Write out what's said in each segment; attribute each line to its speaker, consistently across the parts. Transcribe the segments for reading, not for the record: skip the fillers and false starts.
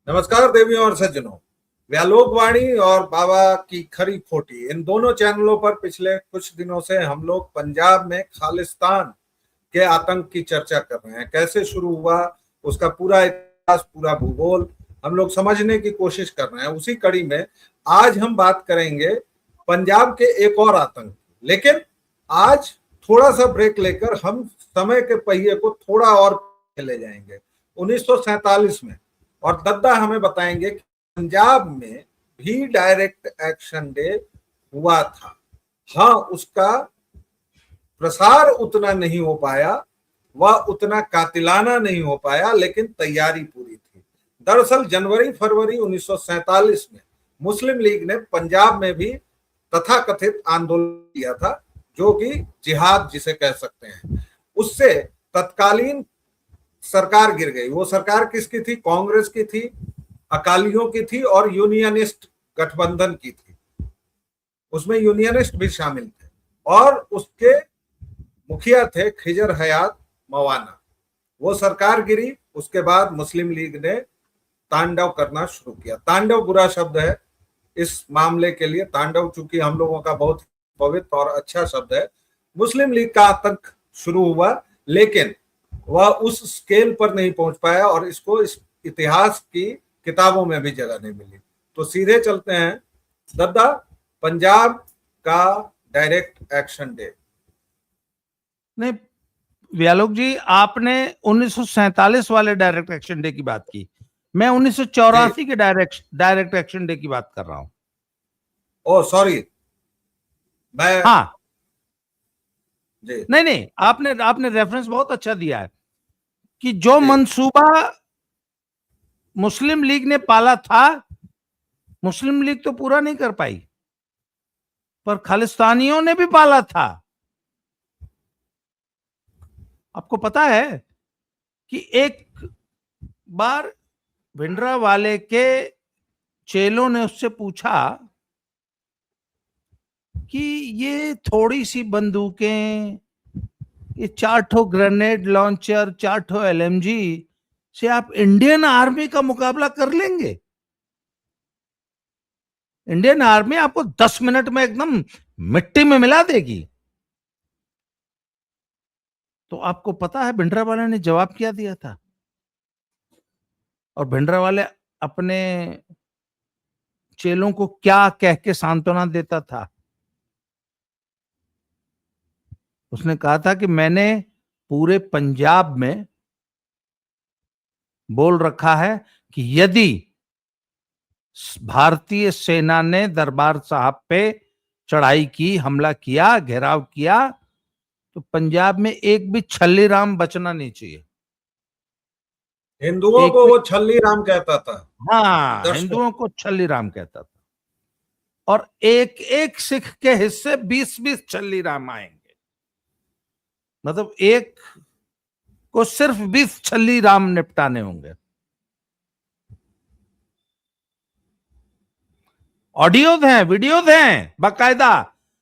Speaker 1: नमस्कार देवियों और सज्जनों। व्यालोकवाणी और बाबा की खरी खोटी इन दोनों चैनलों पर पिछले कुछ दिनों से हम लोग पंजाब में खालिस्तान के आतंक की चर्चा कर रहे हैं। कैसे शुरू हुआ, उसका पूरा इतिहास, पूरा भूगोल हम लोग समझने की कोशिश कर रहे हैं। उसी कड़ी में आज हम बात करेंगे पंजाब के एक और आतंक। लेकिन आज थोड़ा सा ब्रेक लेकर हम समय के पहिए को थोड़ा और ले जाएंगे 1947 में, और दद्दा हमें बताएंगे कि पंजाब में भी डायरेक्ट एक्शन डे हुआ था। हाँ, उसका प्रसार उतना नहीं हो पाया, वह उतना कातिलाना नहीं हो पाया, लेकिन तैयारी पूरी थी। दरअसल जनवरी फरवरी 1947 में मुस्लिम लीग ने पंजाब में भी तथाकथित आंदोलन किया था, जो कि जिहाद जिसे कह सकते हैं। उससे तत्कालीन सरकार गिर गई। वो सरकार किसकी थी? कांग्रेस की थी, अकालियों की थी और यूनियनिस्ट गठबंधन की थी। उसमें यूनियनिस्ट भी शामिल थे और उसके मुखिया थे खिजर हयात मवाना। वो सरकार गिरी, उसके बाद मुस्लिम लीग ने तांडव करना शुरू किया। तांडव बुरा शब्द है इस मामले के लिए। तांडव चूंकि हम लोगों का बहुत पवित्र और अच्छा शब्द है। मुस्लिम लीग का आतंक शुरू हुआ, लेकिन वह उस स्केल पर नहीं पहुंच पाया और इसको इस इतिहास की किताबों में भी जगह नहीं मिली। तो सीधे चलते हैं दद्दा, पंजाब का डायरेक्ट एक्शन डे।
Speaker 2: नहीं, व्यालोक जी, आपने 1947 वाले डायरेक्ट एक्शन डे की बात की। मैं 1984 के डायरेक्ट एक्शन डे की बात कर रहा हूं।
Speaker 1: ओ सॉरी, मैं
Speaker 2: हाँ
Speaker 1: जी
Speaker 2: नहीं, आपने रेफरेंस बहुत अच्छा दिया है कि जो मंसूबा मुस्लिम लीग ने पाला था, मुस्लिम लीग तो पूरा नहीं कर पाई, पर खालिस्तानियों ने भी पाला था। आपको पता है कि एक बार भिंडरावाले के चेलों ने उससे पूछा कि ये थोड़ी सी बंदूकें, ये 4 ग्रेनेड लॉन्चर, 4 एलएमजी से आप इंडियन आर्मी का मुकाबला कर लेंगे? इंडियन आर्मी आपको 10 मिनट में एकदम मिट्टी में मिला देगी। तो आपको पता है भिंडरावाले ने जवाब क्या दिया था? और भिंडरावाले अपने चेलों को क्या कह के सांत्वना देता था? उसने कहा था कि मैंने पूरे पंजाब में बोल रखा है कि यदि भारतीय सेना ने दरबार साहब पे चढ़ाई की, हमला किया, घेराव किया, तो पंजाब में एक भी छल्ली राम बचना नहीं चाहिए।
Speaker 1: हिंदुओं को वो छल्ली राम कहता था।
Speaker 2: हाँ, हिंदुओं को छल्ली राम कहता था। और एक एक सिख के हिस्से 20-20 छल्ली राम आएंगे। मतलब एक को सिर्फ 20 छल्ली राम निपटाने होंगे। ऑडियोज हैं, वीडियोज हैं बाकायदा।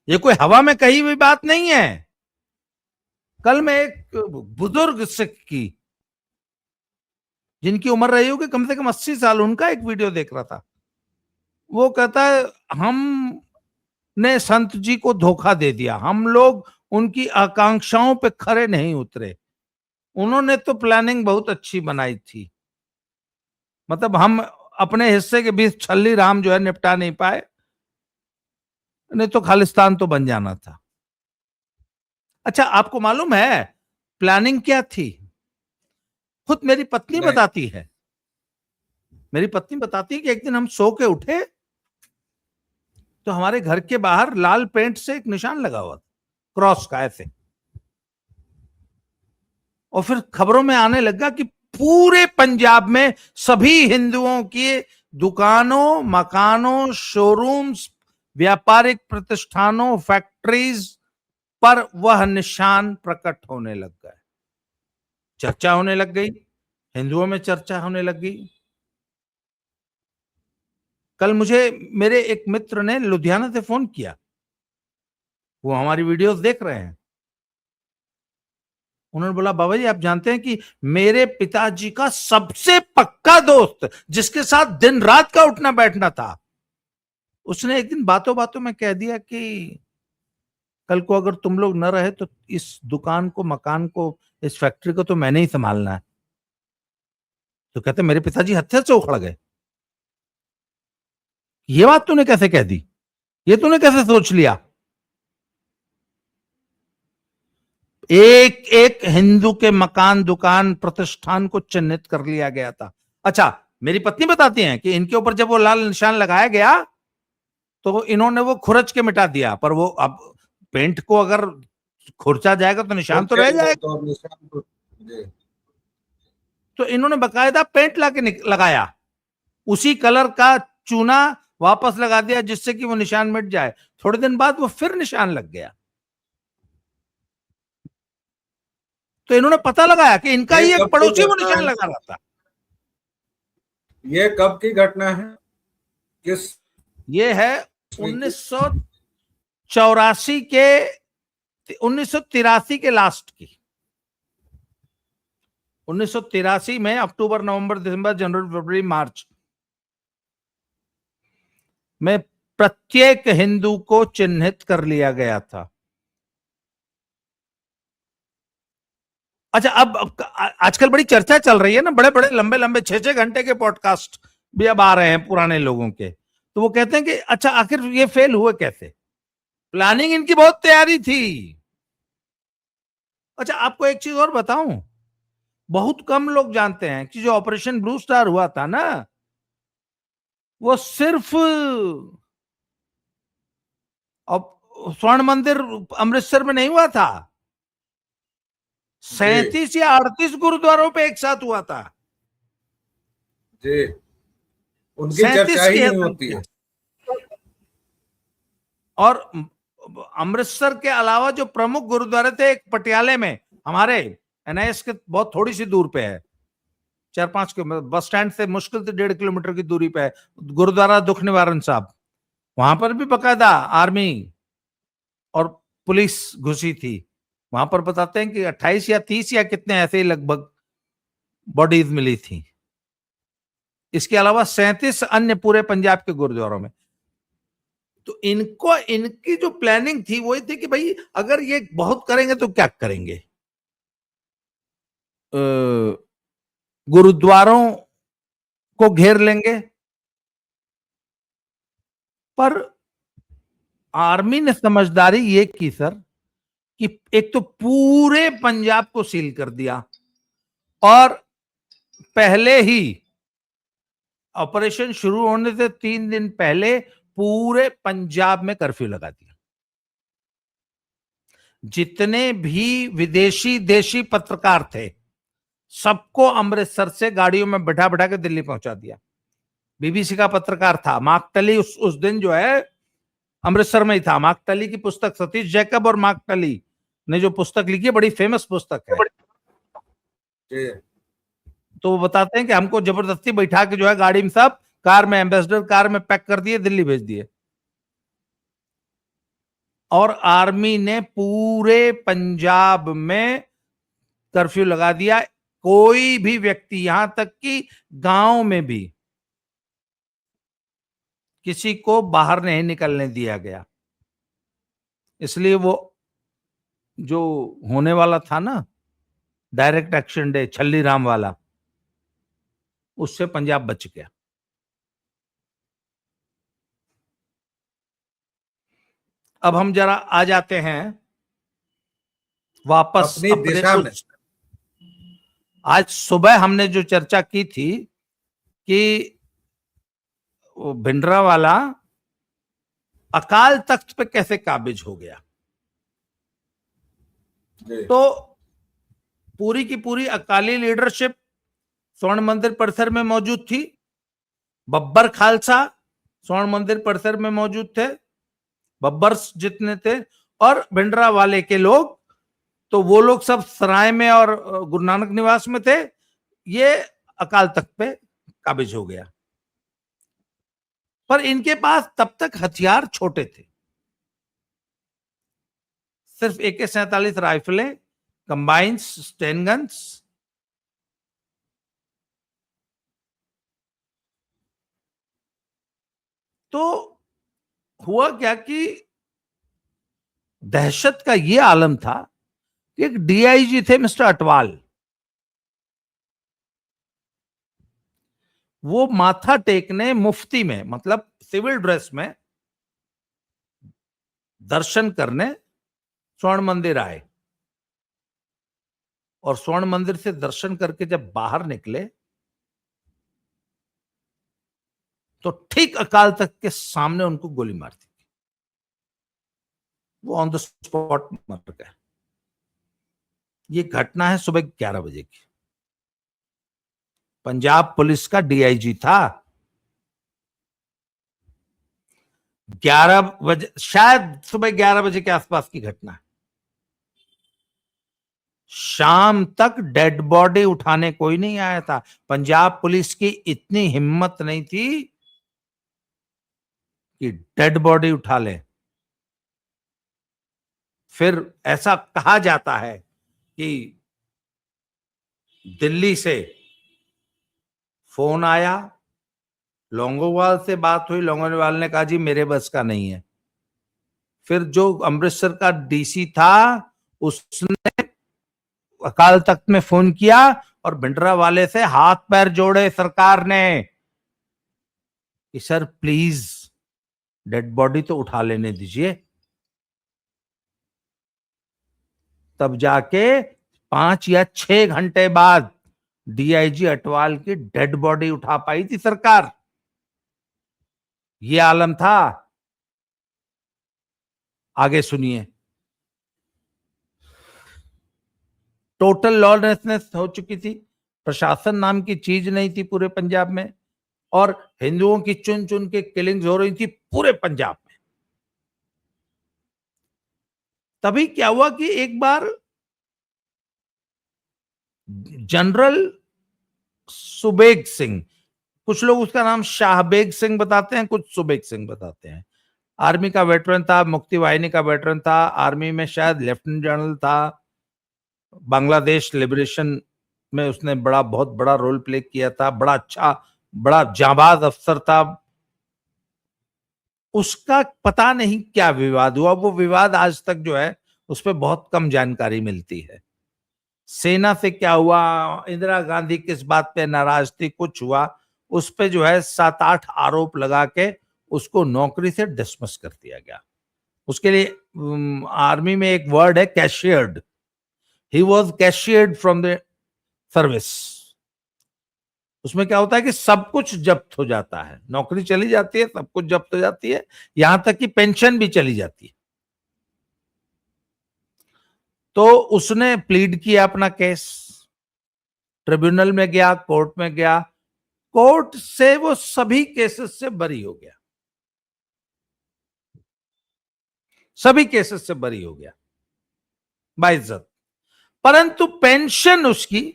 Speaker 2: ये कोई हवा में कही हुई बात नहीं है। कल मैं एक बुजुर्ग सिख की, जिनकी उम्र रही होगी कम से कम 80 साल, उनका एक वीडियो देख रहा था। वो कहता है हमने संत जी को धोखा दे दिया, हम लोग उनकी आकांक्षाओं पे खरे नहीं उतरे। उन्होंने तो प्लानिंग बहुत अच्छी बनाई थी, मतलब हम अपने हिस्से के 20 छल्ली राम जो है निपटा नहीं पाए, नहीं तो खालिस्तान तो बन जाना था। अच्छा, आपको मालूम है प्लानिंग क्या थी? खुद मेरी पत्नी बताती है। मेरी पत्नी बताती है कि एक दिन हम सो के उठे तो हमारे घर के बाहर लाल पेंट से एक निशान लगा हुआ था, क्रॉस का ऐसे। और फिर खबरों में आने लगा कि पूरे पंजाब में सभी हिंदुओं की दुकानों, मकानों, शोरूम्स, व्यापारिक प्रतिष्ठानों, फैक्ट्रीज पर वह निशान प्रकट होने लग गए। चर्चा होने लग गई, हिंदुओं में चर्चा होने लग गई। कल मुझे मेरे एक मित्र ने लुधियाना से फोन किया, वो हमारी वीडियोस देख रहे हैं। उन्होंने बोला बाबा जी आप जानते हैं कि मेरे पिताजी का सबसे पक्का दोस्त जिसके साथ दिन रात का उठना बैठना था, उसने एक दिन बातों बातों में कह दिया कि कल को अगर तुम लोग न रहे तो इस दुकान को, मकान को, इस फैक्ट्री को तो मैंने ही संभालना है। तो कहते मेरे पिताजी हत्थे से उखड़ गए, ये बात तूने कैसे कह दी, ये तूने कैसे सोच लिया। एक एक हिंदू के मकान, दुकान, प्रतिष्ठान को चिन्हित कर लिया गया था। अच्छा, मेरी पत्नी बताती हैं कि इनके ऊपर जब वो लाल निशान लगाया गया तो इन्होंने वो खुरच के मिटा दिया, पर वो अब पेंट को अगर खुरचा जाएगा तो निशान तो रह जाएगा,
Speaker 1: तो निशान तो जी।
Speaker 2: तो इन्होंने बकायदा पेंट लाके लगाया, उसी कलर का चूना वापस लगा दिया जिससे कि वो निशान मिट जाए। थोड़े दिन बाद वो फिर निशान लग गया। तो इन्होंने पता लगाया कि इनका ही एक पड़ोसी वो निशान लगा रहा था।
Speaker 1: ये कब की घटना है, किस?
Speaker 2: ये है 1984 के, 1983 के लास्ट की। 1983 में अक्टूबर, नवंबर, दिसंबर, जनवरी, फरवरी, मार्च में प्रत्येक हिंदू को चिन्हित कर लिया गया था। अच्छा, अब आजकल बड़ी चर्चा चल रही है ना, बड़े बड़े लंबे लंबे 6-6 घंटे के पॉडकास्ट भी अब आ रहे हैं पुराने लोगों के। तो वो कहते हैं कि अच्छा आखिर ये फेल हुए कैसे, प्लानिंग इनकी बहुत तैयारी थी। अच्छा, आपको एक चीज और बताऊं, बहुत कम लोग जानते हैं कि जो ऑपरेशन ब्लू स्टार हुआ था ना, वो सिर्फ स्वर्ण मंदिर अमृतसर में नहीं हुआ था, 37 या 38 गुरुद्वारों पे एक साथ हुआ था
Speaker 1: जी। उनकी चर्चा ही नहीं होती है।
Speaker 2: और अमृतसर के अलावा जो प्रमुख गुरुद्वारे थे, एक पटियाले में हमारे एनआईएस के बहुत थोड़ी सी दूर पे है, 4-5 किलोमीटर, बस स्टैंड से मुश्किल से 1.5 किलोमीटर की दूरी पे है गुरुद्वारा दुख निवारण साहब। वहां पर भी बकायदा आर्मी और पुलिस घुसी थी। वहां पर बताते हैं कि 28 या 30 या कितने ऐसे ही लगभग बॉडीज मिली थी। इसके अलावा 37 अन्य पूरे पंजाब के गुरुद्वारों में। तो इनको, इनकी जो प्लानिंग थी वो थी कि भाई अगर ये बहुत करेंगे तो क्या करेंगे, गुरुद्वारों को घेर लेंगे। पर आर्मी ने समझदारी ये की सर कि एक तो पूरे पंजाब को सील कर दिया और पहले ही ऑपरेशन शुरू होने से 3 दिन पहले पूरे पंजाब में कर्फ्यू लगा दिया। जितने भी विदेशी देशी पत्रकार थे सबको अमृतसर से गाड़ियों में बैठा बैठा के दिल्ली पहुंचा दिया। बीबीसी का पत्रकार था मार्क टली, उस दिन जो है अमृतसर में ही था। मार्क टली की पुस्तक, सतीश जैकब और मार्क टली ने जो पुस्तक लिखी, बड़ी फेमस पुस्तक है। तो वो बताते हैं कि हमको जबरदस्ती बैठा के जो है गाड़ी में, सब कार में, एम्बेसडर कार में पैक कर दिए, दिल्ली भेज दिए। और आर्मी ने पूरे पंजाब में कर्फ्यू लगा दिया। कोई भी व्यक्ति, यहां तक कि गांव में भी किसी को बाहर नहीं निकलने दिया गया। इसलिए वो जो होने वाला था ना डायरेक्ट एक्शन डे छल्ली राम वाला, उससे पंजाब बच गया। अब हम जरा आ जाते हैं वापस
Speaker 1: अपनी दिशा में।
Speaker 2: आज सुबह हमने जो चर्चा की थी कि भिंडरा वाला अकाल तख्त पे कैसे काबिज हो गया, तो पूरी की पूरी अकाली लीडरशिप स्वर्ण मंदिर परिसर में मौजूद थी। बब्बर खालसा स्वर्ण मंदिर परिसर में मौजूद थे, बब्बर जितने थे, और भिंडरा वाले के लोग, तो वो लोग सब सराय में और गुरु नानक निवास में थे। ये अकाल तख्त पे काबिज हो गया। पर इनके पास तब तक हथियार छोटे थे, सिर्फ AK-47 राइफलें, कंबाइंस 10 गन्स, तो हुआ क्या कि दहशत का यह आलम था कि एक डीआईजी थे मिस्टर अटवाल, वो माथा टेकने मुफ्ती में, मतलब सिविल ड्रेस में दर्शन करने स्वर्ण मंदिर आए, और स्वर्ण मंदिर से दर्शन करके जब बाहर निकले तो ठीक अकाल तख्त के सामने उनको गोली मार दी, वो ऑन द स्पॉट मर गए। ये घटना है सुबह 11 बजे की। पंजाब पुलिस का डीआईजी था। 11 बजे, शायद सुबह 11 बजे के आसपास की घटना है। शाम तक डेड बॉडी उठाने कोई नहीं आया था। पंजाब पुलिस की इतनी हिम्मत नहीं थी कि डेड बॉडी उठा ले। फिर ऐसा कहा जाता है कि दिल्ली से फोन आया, लौंगोवाल से बात हुई, लौंगोवाल ने कहा जी मेरे बस का नहीं है। फिर जो अमृतसर का डीसी था उसने अकाल तख्त में फोन किया और भिंडरावाले से हाथ पैर जोड़े सरकार ने कि सर प्लीज डेड बॉडी तो उठा लेने दीजिए। तब जाके 5 या 6 घंटे बाद डीआईजी अटवाल की डेड बॉडी उठा पाई थी सरकार। ये आलम था। आगे सुनिए। टोटल लॉलेसनेस हो चुकी थी, प्रशासन नाम की चीज नहीं थी पूरे पंजाब में, और हिंदुओं की चुन चुन के किलिंग्स हो रही थी पूरे पंजाब में। तभी क्या हुआ कि एक बार जनरल सुबेग सिंह, कुछ लोग उसका नाम शाहबेग सिंह बताते हैं, कुछ सुबेग सिंह बताते हैं, आर्मी का वेटरन था, मुक्ति वाहिनी का वेटरन था, आर्मी में शायद लेफ्टिनेंट जनरल था, बांग्लादेश लिबरेशन में उसने बहुत बड़ा रोल प्ले किया था, बड़ा अच्छा, बड़ा जाबाज अफसर था। उसका पता नहीं क्या विवाद हुआ, वो विवाद आज तक जो है उस पर बहुत कम जानकारी मिलती है। सेना से क्या हुआ, इंदिरा गांधी किस बात पे नाराज थी, कुछ हुआ, उस पे जो है 7-8 आरोप लगा के उसको नौकरी से डिसमिस कर दिया गया। उसके लिए आर्मी में एक वर्ड है cashiered, he was cashiered from the service. उसमें क्या होता है कि सब कुछ जब्त हो जाता है, नौकरी चली जाती है, सब कुछ जब्त हो जाती है, यहां तक कि पेंशन भी चली जाती है। तो उसने प्लीड किया अपना केस, ट्रिब्यूनल में गया, कोर्ट में गया, कोर्ट से वो सभी केसेस से बरी हो गया, सभी केसेस से बरी हो गया बाइज्जत। परंतु पेंशन उसकी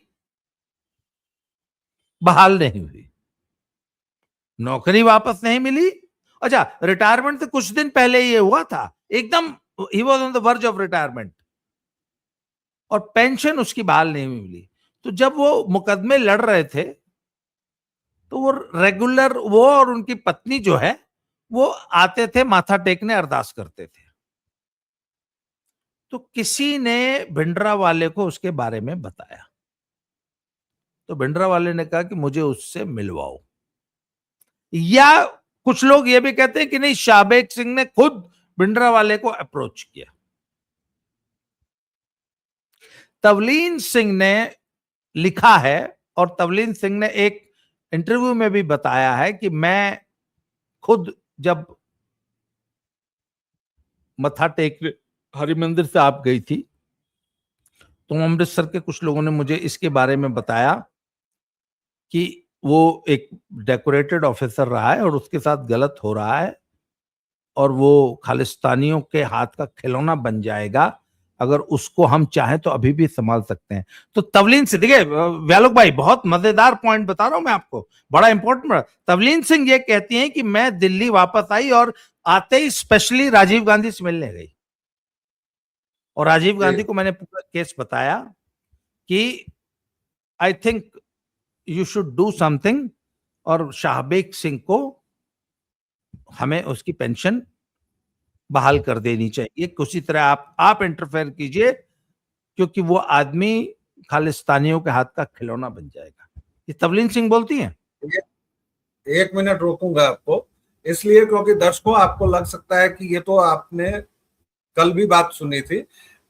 Speaker 2: बहाल नहीं हुई, नौकरी वापस नहीं मिली। अच्छा, रिटायरमेंट से कुछ दिन पहले ये हुआ था, एकदम he was on the verge of retirement, और पेंशन उसकी बहाल नहीं मिली। तो जब वो मुकदमे लड़ रहे थे तो वो रेगुलर, वो और उनकी पत्नी जो है वो आते थे, माथा टेकने, अरदास करते थे। तो किसी ने भिंडरावाले को उसके बारे में बताया, तो भिंडरावाले ने कहा कि मुझे उससे मिलवाओ। या कुछ लोग ये भी कहते हैं कि नहीं, शाहबेग सिंह ने खुद भिंडरावाले को अप्रोच किया। तवलीन सिंह ने लिखा है, और तवलीन सिंह ने एक इंटरव्यू में भी बताया है कि मैं खुद जब मत्था टेक हरिमंदिर से आप गई थी तो अमृतसर के कुछ लोगों ने मुझे इसके बारे में बताया कि वो एक डेकोरेटेड ऑफिसर रहा है और उसके साथ गलत हो रहा है, और वो खालिस्तानियों के हाथ का खिलौना बन जाएगा, अगर उसको हम चाहें तो अभी भी संभाल सकते हैं। तो तवलीन सिंह, देखिए व्यालोक भाई, बहुत मजेदार पॉइंट बता रहा हूं मैं आपको, बड़ा इंपॉर्टेंट। तवलीन सिंह ये कहती हैं कि मैं दिल्ली वापस आई और आते ही स्पेशली राजीव गांधी से मिलने गई। और राजीव गांधी
Speaker 1: जी।
Speaker 2: को मैंने पूरा केस बताया कि I think you should do something, और शाहबेग सिंह को हमें उसकी पेंशन बहाल कर देनी चाहिए, किसी तरह आप इंटरफेयर कीजिए, क्योंकि वो आदमी खालिस्तानियों के हाथ का खिलौना बन जाएगा। ये तवलीन सिंह बोलती हैं।
Speaker 1: एक मिनट रोकूंगा आपको, इसलिए क्योंकि दर्शकों आपको लग सकता है कि ये तो आपने कल भी बात सुनी थी,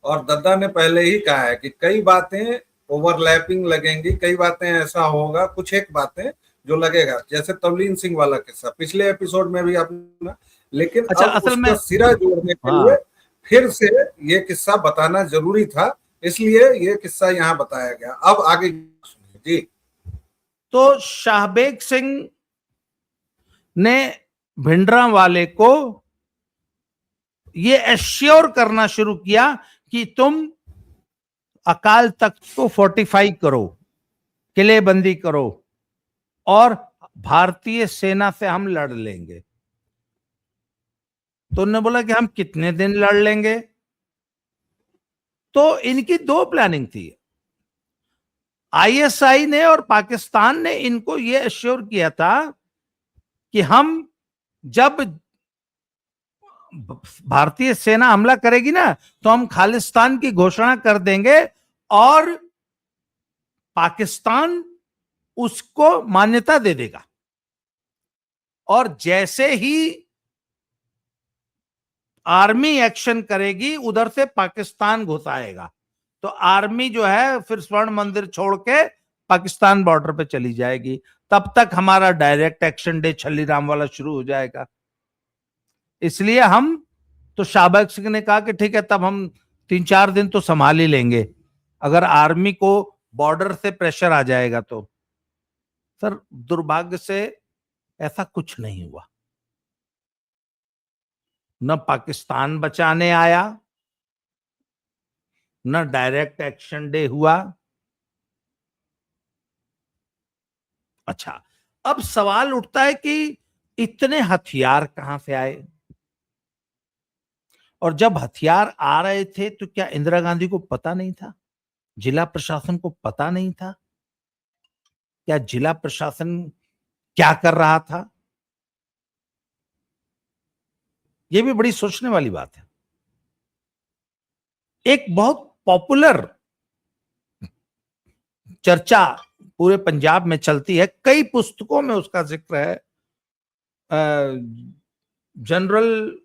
Speaker 1: और दद्दा ने पहले ही कहा है कि कई बातें ओवरलैपिंग लगेंगी, कई बातें ऐसा होगा, कुछ एक बातें जो लगेगा, जैसे तवलीन सिंह वाला किस्सा पिछले एपिसोड में भी आपने, लेकिन
Speaker 2: अच्छा,
Speaker 1: अब
Speaker 2: असल में
Speaker 1: उसका सिरा जोड़ने के
Speaker 2: हाँ,
Speaker 1: लिए फिर से ये किस्सा बताना जरूरी था, इसलिए ये किस्सा यहाँ बताया गया। अब आगे सुनिए जी।
Speaker 2: तो शाहबेग सिंह ने भिंडरांवाले को ये एश्योर करना शुरू किया कि तुम अकाल तख्त को फोर्टिफाई करो, किलेबंदी करो, और भारतीय सेना से हम लड़ लेंगे। तो उन्होंने बोला कि हम कितने दिन लड़ लेंगे। तो इनकी दो प्लानिंग थी, आईएसआई ने और पाकिस्तान ने इनको यह एश्योर किया था कि हम जब भारतीय सेना हमला करेगी ना, तो हम खालिस्तान की घोषणा कर देंगे और पाकिस्तान उसको मान्यता दे देगा, और जैसे ही आर्मी एक्शन करेगी उधर से पाकिस्तान घुस आएगा, तो आर्मी जो है फिर स्वर्ण मंदिर छोड़ के पाकिस्तान बॉर्डर पे चली जाएगी। तब तक हमारा डायरेक्ट एक्शन डे छल्लीराम वाला शुरू हो जाएगा। इसलिए हम, तो शाहबेग सिंह ने कहा कि ठीक है, तब हम 3-4 दिन तो संभाल ही लेंगे, अगर आर्मी को बॉर्डर से प्रेशर आ जाएगा तो। सर, दुर्भाग्य से ऐसा कुछ नहीं हुआ। न पाकिस्तान बचाने आया, न डायरेक्ट एक्शन डे हुआ। अच्छा, अब सवाल उठता है कि इतने हथियार कहां से आए, और जब हथियार आ रहे थे तो क्या इंदिरा गांधी को पता नहीं था, जिला प्रशासन को पता नहीं था? क्या जिला प्रशासन क्या कर रहा था? यह भी बड़ी सोचने वाली बात है। एक बहुत पॉपुलर चर्चा पूरे पंजाब में चलती है, कई पुस्तकों में उसका जिक्र है। जनरल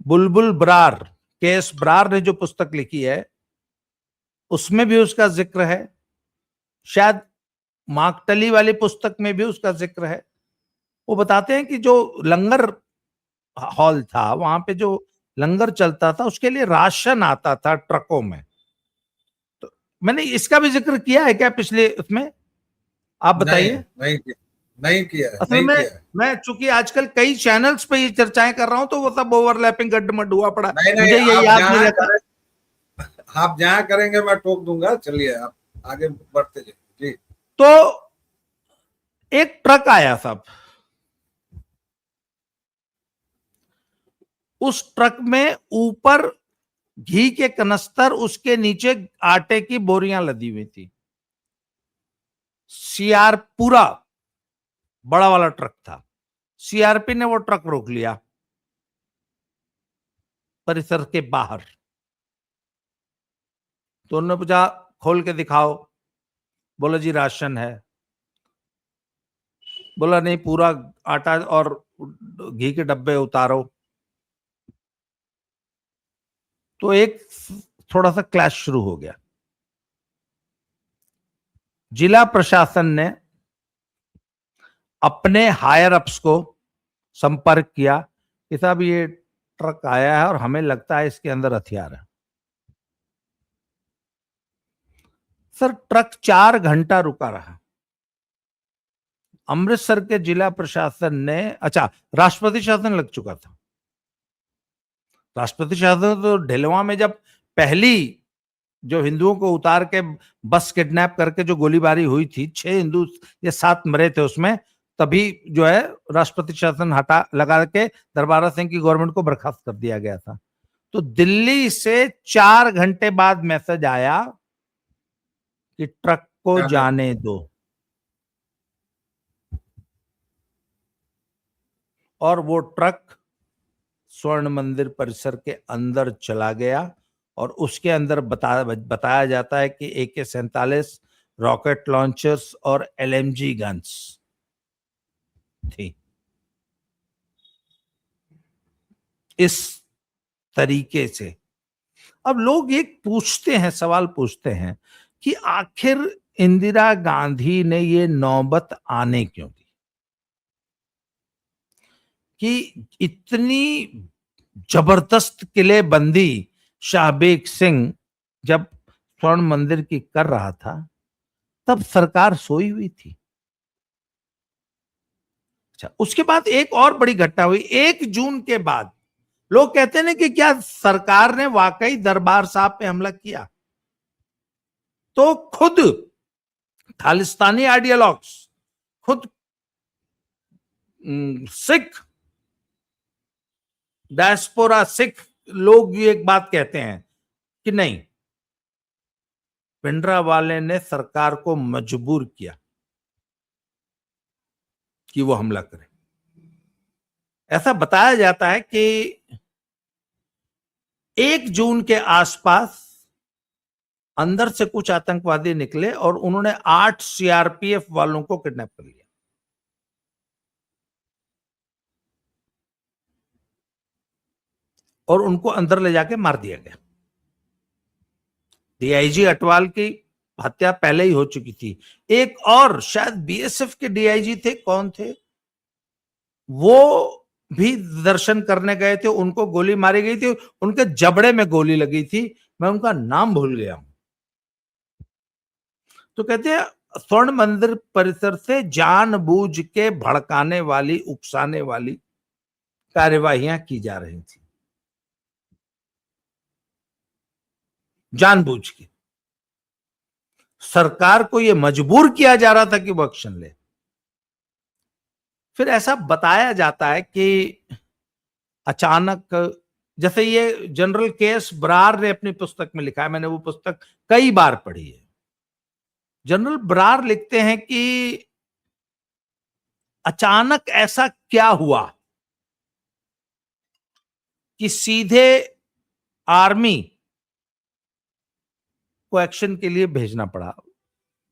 Speaker 2: बुलबुल ब्रार, केएस ब्रार ने जो पुस्तक लिखी है उसमें भी उसका जिक्र है, शायद मार्कटली वाली पुस्तक में भी उसका जिक्र है। वो बताते हैं कि जो लंगर हॉल था, वहां पे जो लंगर चलता था, उसके लिए राशन आता था ट्रकों में। तो मैंने इसका भी जिक्र किया है क्या पिछले उसमें? आप बताइए।
Speaker 1: नहीं नहीं किया है,
Speaker 2: असल
Speaker 1: नहीं
Speaker 2: में
Speaker 1: किया है।
Speaker 2: मैं चूंकि आजकल कई चैनल्स पे ये चर्चाएं कर रहा हूं, तो वो सब ओवरलैपिंग गड्ढमड हुआ पड़ा,
Speaker 1: नहीं नहीं,
Speaker 2: मुझे ये
Speaker 1: आप
Speaker 2: याद नहीं
Speaker 1: जहां
Speaker 2: रहता।
Speaker 1: आप जहां करेंगे मैं टोक दूंगा। चलिए आप आगे बढ़ते जाइए जी।
Speaker 2: तो एक ट्रक आया साहब, उस ट्रक में ऊपर घी के कनस्तर, उसके नीचे आटे की बोरियां लदी हुई थी। सीआर पूरा बड़ा वाला ट्रक था। सीआरपी ने वो ट्रक रोक लिया परिसर के बाहर। तो उन्होंने पूछा, खोल के दिखाओ। बोला जी राशन है। बोला नहीं, पूरा आटा और घी के डब्बे उतारो। तो एक थोड़ा सा क्लैश शुरू हो गया। जिला प्रशासन ने अपने हायर अप्स को संपर्क किया कि साहब ये ट्रक आया है और हमें लगता है इसके अंदर हथियार है। सर, ट्रक 4 घंटा रुका रहा। अमृतसर के जिला प्रशासन ने, अच्छा, राष्ट्रपति शासन लग चुका था। राष्ट्रपति शासन तो ढिलवा में जब पहली जो हिंदुओं को उतार के बस किडनैप करके जो गोलीबारी हुई थी, 6 हिंदू या 7 मरे थे उसमें, तभी जो है राष्ट्रपति शासन हटा लगा के दरबारा सिंह की गवर्नमेंट को बर्खास्त कर दिया गया था। तो दिल्ली से 4 घंटे बाद मैसेज आया कि ट्रक को जाने दो, और वो ट्रक स्वर्ण मंदिर परिसर के अंदर चला गया। और उसके अंदर बताया जाता है कि AK-47 रॉकेट लॉन्चर्स और LMG गन्स थी। इस तरीके से अब लोग एक सवाल पूछते हैं कि आखिर इंदिरा गांधी ने ये नौबत आने क्यों दी कि इतनी जबरदस्त किलेबंदी शाहबेग सिंह जब स्वर्ण मंदिर की कर रहा था तब सरकार सोई हुई थी। अच्छा, उसके बाद एक और बड़ी घटना हुई 1 जून के बाद। लोग कहते हैं ना कि क्या सरकार ने वाकई दरबार साहब पे हमला किया, तो खुद खालिस्तानी आइडियोलॉग्स, खुद सिख डायस्पोरा सिख लोग ये एक बात कहते हैं कि नहीं, भिंडरावाले ने सरकार को मजबूर किया कि वो हमला करे। ऐसा बताया जाता है कि 1 जून के आसपास अंदर से कुछ आतंकवादी निकले और उन्होंने 8 CRPF वालों को किडनैप कर लिया। और उनको अंदर ले जाके मार दिया गया। DIG अटवाल की हत्या पहले ही हो चुकी थी। एक और शायद BSF के DIG थे, कौन थे, वो भी दर्शन करने गए थे, उनको गोली मारी गई थी, उनके जबड़े में गोली लगी थी, मैं उनका नाम भूल गया हूं। तो कहते हैं स्वर्ण मंदिर परिसर से जानबूझ के भड़काने वाली, उकसाने वाली कार्यवाहियां की जा रही थी, जानबूझ के। सरकार को यह मजबूर किया जा रहा था कि वो एक्शन ले। फिर ऐसा बताया जाता है कि अचानक, जैसे ये जनरल KS बरार ने अपनी पुस्तक में लिखा है, मैंने वो पुस्तक कई बार पढ़ी है। जनरल बरार लिखते हैं कि अचानक ऐसा क्या हुआ कि सीधे आर्मी को एक्शन के लिए भेजना पड़ा।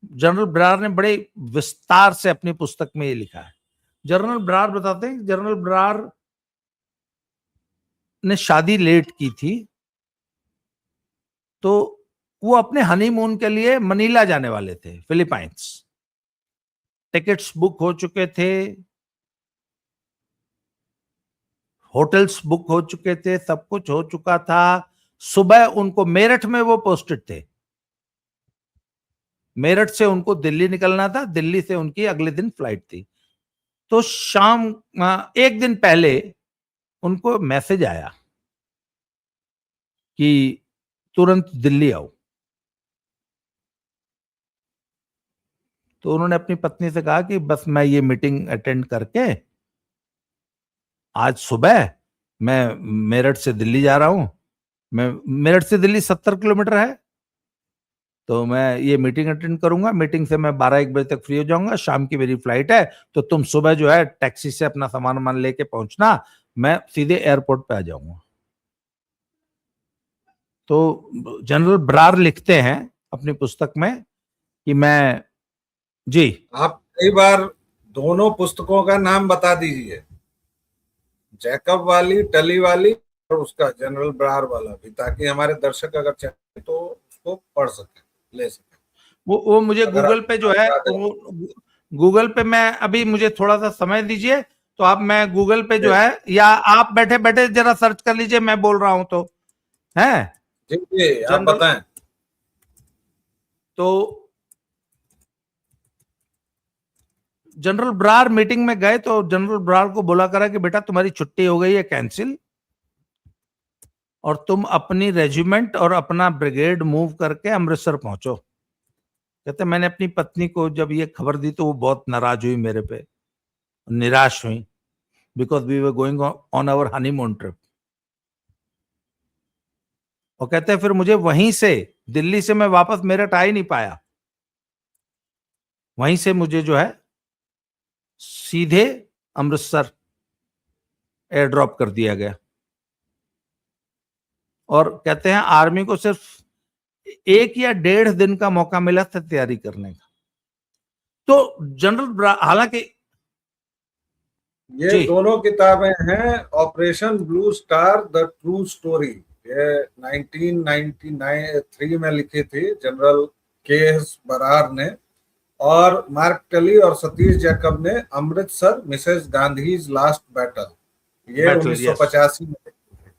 Speaker 2: जनरल बरार ने बड़े विस्तार से अपनी पुस्तक में ये लिखा है। जनरल बरार बताते हैं, जनरल बरार ने शादी लेट की थी, तो वो अपने हनीमून के लिए मनीला जाने वाले थे, फिलीपाइंस। टिकट्स बुक हो चुके थे, होटल्स बुक हो चुके थे, सब कुछ हो चुका था। सुबह उनको मेरठ में वो पोस्टेड थे, मेरठ से उनको दिल्ली निकलना था, दिल्ली से उनकी अगले दिन फ्लाइट थी। तो शाम 1 दिन पहले उनको मैसेज आया कि तुरंत दिल्ली आओ। तो उन्होंने अपनी पत्नी से कहा कि बस मैं ये मीटिंग अटेंड करके आज सुबह मैं मेरठ से दिल्ली जा रहा हूं। मैं मेरठ से दिल्ली 70 किलोमीटर है, तो मैं ये मीटिंग अटेंड करूंगा, मीटिंग से मैं 12-1 बजे तक फ्री हो जाऊंगा, शाम की मेरी फ्लाइट है, तो तुम सुबह जो है टैक्सी से अपना सामान वामान लेके पहुंचना, मैं सीधे एयरपोर्ट पे आ जाऊंगा। तो जनरल बरार लिखते हैं अपनी पुस्तक में कि मैं, जी
Speaker 1: आप कई बार दोनों पुस्तकों का नाम बता दीजिए, जैकब वाली, टली वाली, और उसका जनरल बरार वाला भी, ताकि हमारे दर्शक अगर चाहे तो उसको पढ़ सके, ले सके।
Speaker 2: वो मुझे गूगल पे जो है, गूगल पे मैं अभी, मुझे थोड़ा सा समय दीजिए, तो आप, मैं गूगल पे जो है, या आप बैठे बैठे जरा सर्च कर लीजिए, मैं बोल रहा हूं तो है।
Speaker 1: जी आप बताएं।
Speaker 2: तो जनरल बरार मीटिंग में गए, तो जनरल बरार को बोला करा कि बेटा तुम्हारी छुट्टी हो गई है कैंसिल, और तुम अपनी रेजिमेंट और अपना ब्रिगेड मूव करके अमृतसर पहुंचो। कहते मैंने अपनी पत्नी को जब ये खबर दी तो वो बहुत नाराज हुई मेरे पे, निराश हुई, because we were going on our honeymoon trip. और कहते हैं फिर मुझे वहीं से, दिल्ली से मैं वापस मेरठ आ ही नहीं पाया, वहीं से मुझे जो है सीधे अमृतसर एयर ड्रॉप कर दिया गया। और कहते हैं आर्मी को सिर्फ 1 या 1.5 दिन का मौका मिला था तैयारी करने का। तो जनरल, हालांकि
Speaker 1: ये
Speaker 2: जी
Speaker 1: दोनों किताबें हैं, operation blue star the true story, ये 1993 में लिखी थी जनरल के.एस. बरार ने, और मार्क टली और सतीश जैकब ने Amritsar Mrs Gandhi's last battle, ये
Speaker 2: बैटल, यस।
Speaker 1: 1985 में लिखी थी।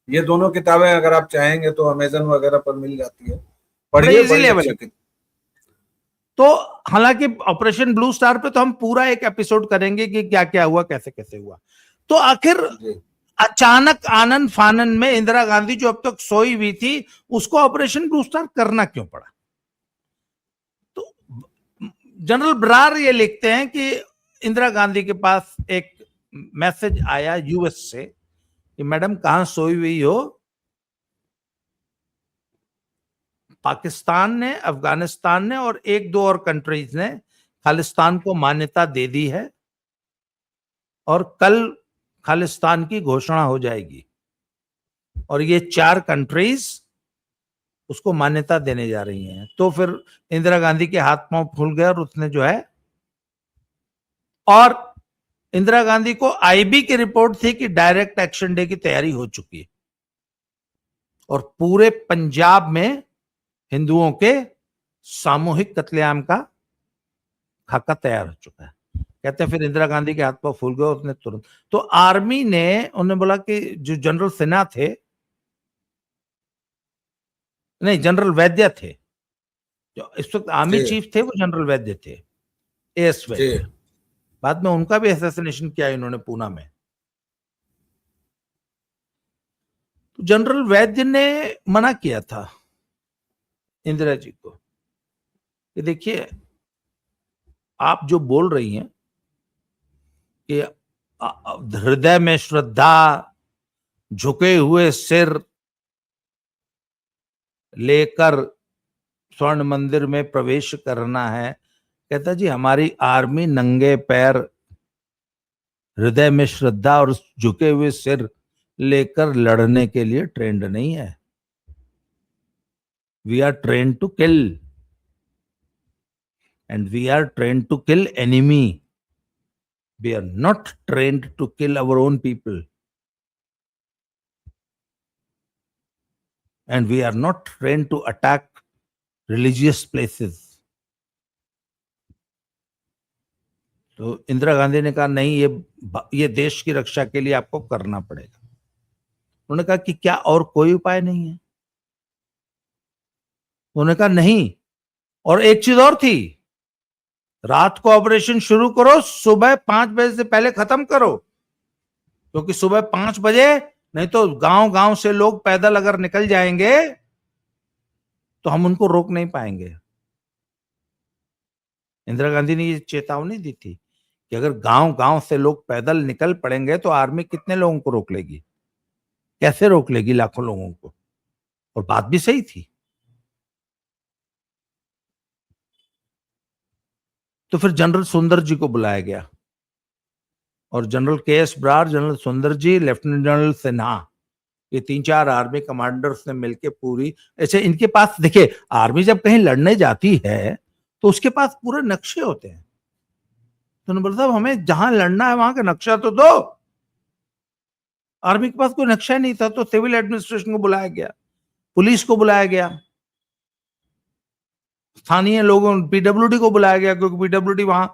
Speaker 1: ये दोनों किताबें अगर आप चाहेंगे तो अमेजन वगैरह पर मिल जाती है, पढ़िए,
Speaker 2: इजीली
Speaker 1: बड़ी अच्छी
Speaker 2: अवेलेबल।
Speaker 1: किताब।
Speaker 2: तो हालांकि ऑपरेशन ब्लू स्टार पे तो हम पूरा एक एपिसोड करेंगे कि क्या क्या हुआ, कैसे कैसे हुआ। तो आखिर
Speaker 1: जी।
Speaker 2: अचानक आनन फानन में इंदिरा गांधी जो अब तक सोई हुई थी, उसको ऑपरेशन ब्लू स्टार करना क्यों पड़ा? तो जनरल बरार ये लिखते हैं कि इंदिरा गांधी के पास एक मैसेज आया यूएस से कि मैडम कहां सोई हुई हो, पाकिस्तान ने, अफगानिस्तान ने और 1-2 और कंट्रीज ने खालिस्तान को मान्यता दे दी है और कल खालिस्तान की घोषणा हो जाएगी और ये 4 कंट्रीज उसको मान्यता देने जा रही हैं। तो फिर इंदिरा गांधी के हाथ पांव फूल गए और उसने जो है, और इंदिरा गांधी को आईबी की रिपोर्ट थी कि डायरेक्ट एक्शन डे की तैयारी हो चुकी है और पूरे पंजाब में हिंदुओं के सामूहिक कत्लेआम का खाका तैयार हो चुका है। कहते हैं फिर इंदिरा गांधी के हाथ पर फूल गए, उसने तुरंत, तो आर्मी ने, उन्होंने बोला कि जो जनरल सिन्हा थे, नहीं जनरल वैद्य थे, जो इस वक्त आर्मी
Speaker 1: जी
Speaker 2: चीफ थे, वो जनरल वैद्य थे, एएस
Speaker 1: जी
Speaker 2: वैद्य। बाद में उनका भी असैसिनेशन किया इन्होंने पूना में। तो जनरल वैद्य ने मना किया था इंदिरा जी को कि देखिए आप जो बोल रही हैं कि हृदय में श्रद्धा, झुके हुए सिर लेकर स्वर्ण मंदिर में प्रवेश करना है, कहता जी हमारी आर्मी नंगे पैर हृदय में श्रद्धा और झुके हुए सिर लेकर लड़ने के लिए ट्रेंड नहीं है। We are trained to kill and we are trained to kill enemy, we are not trained to kill our own people and we are not trained to attack religious places. तो इंदिरा गांधी ने कहा नहीं, ये देश की रक्षा के लिए आपको करना पड़ेगा। उन्होंने कहा कि क्या और कोई उपाय नहीं है? उन्होंने कहा नहीं, और एक चीज और थी, रात को ऑपरेशन शुरू करो, सुबह 5 बजे से पहले खत्म करो, क्योंकि सुबह 5 बजे नहीं तो गांव गांव से लोग पैदल अगर निकल जाएंगे तो हम उनको रोक नहीं पाएंगे। इंदिरा गांधी ने ये चेतावनी दी थी कि अगर गांव गांव से लोग पैदल निकल पड़ेंगे तो आर्मी कितने लोगों को रोक लेगी, कैसे रोक लेगी लाखों लोगों को? और बात भी सही थी। तो फिर जनरल सुंदर जी को बुलाया गया और जनरल के.एस. बरार, जनरल सुंदर जी, लेफ्टिनेंट जनरल सिन्हा, ये 3-4 आर्मी कमांडर्स ने मिलकर पूरी, ऐसे इनके पास देखिए आर्मी जब कहीं लड़ने जाती है तो उसके पास पूरे नक्शे होते हैं। तो उन्होंने बोला साहब हमें जहां लड़ना है वहां का नक्शा तो दो। आर्मी के पास कोई नक्शा नहीं था, तो सिविल एडमिनिस्ट्रेशन को बुलाया गया, पुलिस को बुलाया गया, स्थानीय लोगों, पीडब्ल्यूडी को बुलाया गया, क्योंकि पीडब्ल्यूडी वहां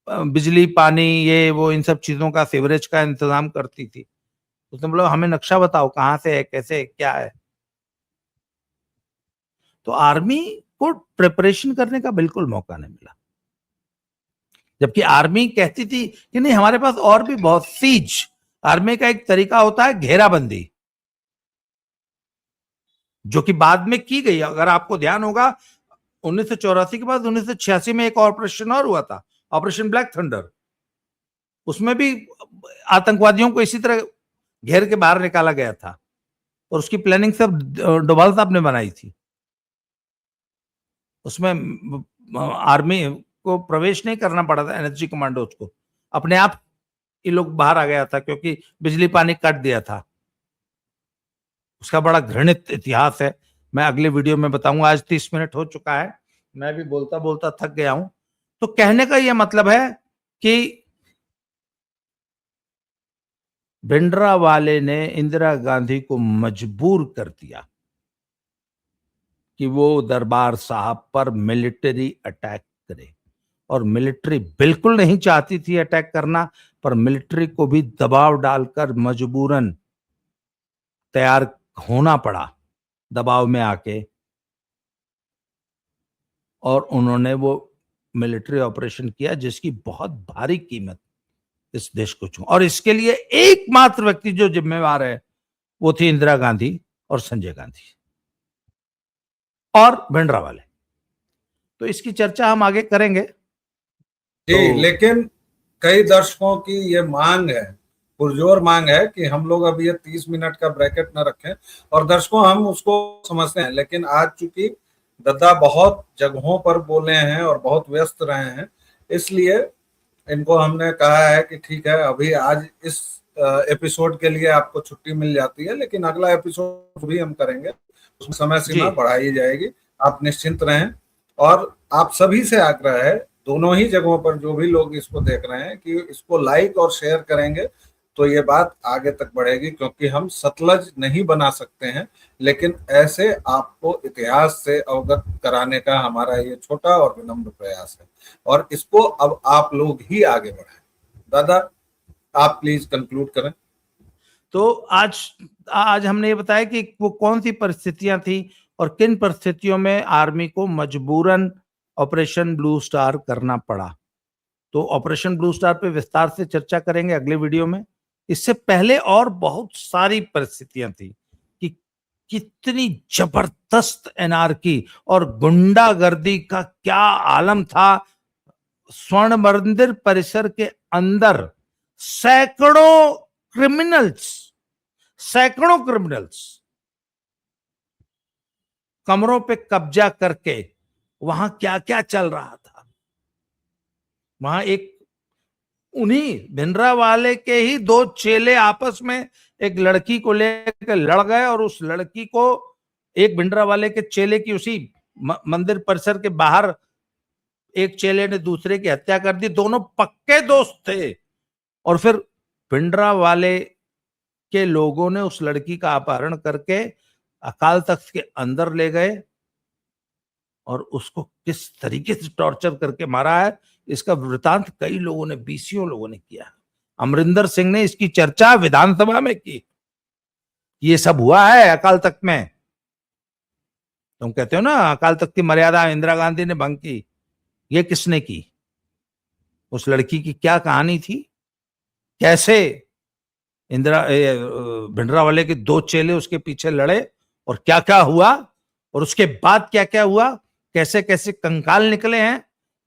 Speaker 2: बिजली, पानी, ये वो इन सब चीजों का, सीवरेज का इंतजाम करती थी। उसने बोला हमें नक्शा बताओ कहां से है, कैसे क्या है। तो आर्मी को प्रिपरेशन करने का बिल्कुल मौका नहीं मिला, जबकि आर्मी कहती थी कि नहीं हमारे पास और भी बहुत, सीज, आर्मी का एक तरीका होता है घेराबंदी, जो कि बाद में की गई। अगर आपको ध्यान होगा 1984 के बाद 1986 में एक ऑपरेशन और हुआ था, ऑपरेशन ब्लैक थंडर, उसमें भी आतंकवादियों को इसी तरह घेर के बाहर निकाला गया था। और उसकी प्लानिंग सब डोभाल साहब ने बनाई थी। उसमें आर्मी को प्रवेश नहीं करना पड़ा था, एनएसजी कमांडोज को, अपने आप ये लोग बाहर आ गया था क्योंकि बिजली पानी काट दिया था। उसका बड़ा घृणित इतिहास है, मैं अगले वीडियो में बताऊंगा। आज 30 मिनट हो चुका है, मैं भी बोलता बोलता थक गया हूं। तो कहने का यह मतलब है कि भिंडरावाले ने इंदिरा गांधी को मजबूर कर दिया कि वो दरबार साहब पर मिलिट्री अटैक करे, और मिलिट्री बिल्कुल नहीं चाहती थी अटैक करना, पर मिलिट्री को भी दबाव डालकर मजबूरन तैयार होना पड़ा दबाव में आके, और उन्होंने वो मिलिट्री ऑपरेशन किया जिसकी बहुत भारी कीमत इस देश को चुका। और इसके लिए एकमात्र व्यक्ति जो जिम्मेवार है वो थी इंदिरा गांधी और संजय गांधी और भिंडरावाले। तो इसकी चर्चा हम आगे करेंगे।
Speaker 1: जी, लेकिन कई दर्शकों की ये मांग है, पुरजोर मांग है कि हम लोग अब ये 30 मिनट का ब्रैकेट न रखें। और दर्शकों, हम उसको समझते हैं, लेकिन आज चूंकि दद्दा बहुत जगहों पर बोले हैं और बहुत व्यस्त रहे हैं, इसलिए इनको हमने कहा है कि ठीक है, अभी आज इस एपिसोड के लिए आपको छुट्टी मिल जाती है, लेकिन अगला एपिसोड भी हम करेंगे, उसमें समय सीमा बढ़ाई जाएगी, आप निश्चिंत रहें। और आप सभी से आग्रह है, दोनों ही जगहों पर जो भी लोग इसको देख रहे हैं, कि इसको लाइक और शेयर करेंगे तो ये बात आगे तक बढ़ेगी, क्योंकि हम सतलज नहीं बना सकते हैं, लेकिन ऐसे आपको इतिहास से अवगत कराने का हमारा ये छोटा और विनम्र प्रयास है, और इसको अब आप लोग ही आगे बढ़ाएं। दादा, आप प्लीज कंक्लूड करें।
Speaker 2: तो आज हमने ये बताया कि वो कौन सी परिस्थितियां थी और किन परिस्थितियों में आर्मी को मजबूरन ऑपरेशन ब्लू स्टार करना पड़ा। तो ऑपरेशन ब्लू स्टार पे विस्तार से चर्चा करेंगे अगले वीडियो में। इससे पहले और बहुत सारी परिस्थितियां थी कि कितनी जबरदस्त एनआरकी और गुंडागर्दी का क्या आलम था। स्वर्ण मंदिर परिसर के अंदर सैकड़ों क्रिमिनल्स कमरों पे कब्जा करके, वहां क्या क्या चल रहा था। वहां एक उन्हीं भिंडरावाले के ही दो चेले आपस में एक लड़की को लेकर लड़ गए, और उस लड़की को एक भिंडरावाले के चेले की उसी मंदिर परिसर के बाहर एक चेले ने दूसरे की हत्या कर दी। दोनों पक्के दोस्त थे, और फिर भिंडरावाले के लोगों ने उस लड़की का अपहरण करके अकाल तख्त के अंदर ले गए, और उसको किस तरीके से टॉर्चर करके मारा है इसका वृतांत कई लोगों ने, 20 लोगों ने किया। अमरिंदर सिंह ने इसकी चर्चा विधानसभा में की। ये सब हुआ है अकाल तख्त में। तुम कहते हो ना अकाल तख्त की मर्यादा इंदिरा गांधी ने भंग की, ये किसने की? उस लड़की की क्या कहानी थी, कैसे भिंडरावाले के दो चेले उसके पीछे लड़े और क्या क्या हुआ, और उसके बाद क्या क्या हुआ, कैसे कैसे कंकाल निकले हैं,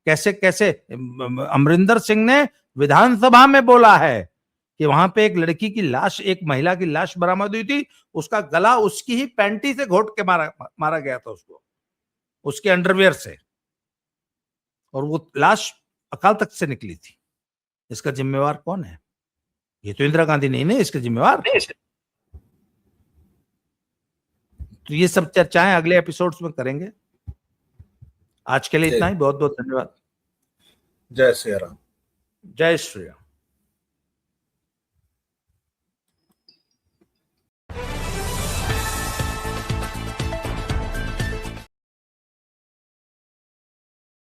Speaker 2: कैसे कैसे अमरिंदर सिंह ने विधानसभा में बोला है कि वहां पे एक लड़की की लाश, एक महिला की लाश बरामद हुई थी, उसका गला उसकी ही पैंटी से घोट के मारा गया था उसको, उसके अंडरवियर से, और वो लाश अकाल तख्त से निकली थी। इसका जिम्मेवार कौन है? ये तो इंदिरा गांधी नहीं है इसके जिम्मेवार। तो ये सब चर्चाएं अगले एपिसोड्स में करेंगे। आज के लिए इतना ही। बहुत बहुत धन्यवाद।
Speaker 1: जय श्री राम।
Speaker 2: जय श्री राम।